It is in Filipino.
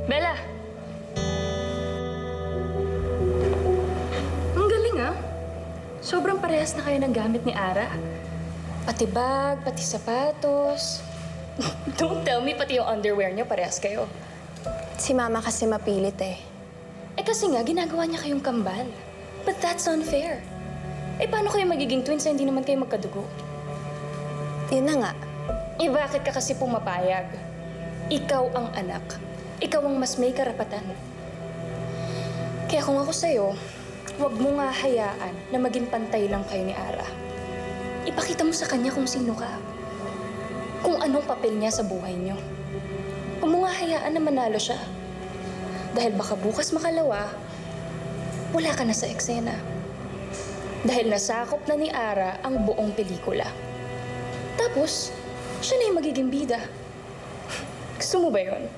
Bella! Ang galing ah. Sobrang parehas na kayo ng gamit ni Ara. Pati bag, pati sapatos. Don't tell me, pati yung underwear niya parehas kayo. Si Mama kasi mapilit eh. Eh kasi nga, ginagawa niya kayong kambal. But that's unfair. Eh paano kayo magiging twins na hindi naman kayo magkadugo? Yun na nga. Eh bakit ka kasi pumapayag? Ikaw ang anak. Ikaw ang mas may karapatan. Kaya kung ako sa'yo, huwag mo nga hayaan na maging pantay lang kayo ni Ara. Ipakita mo sa kanya kung sino ka. Kung anong papel niya sa buhay niyo. Huwag mo nga hayaan na manalo siya. Dahil baka bukas makalawa, wala ka na sa eksena. Dahil nasakop na ni Ara ang buong pelikula. Tapos, siya na yung magiging bida. Gusto mo ba yun?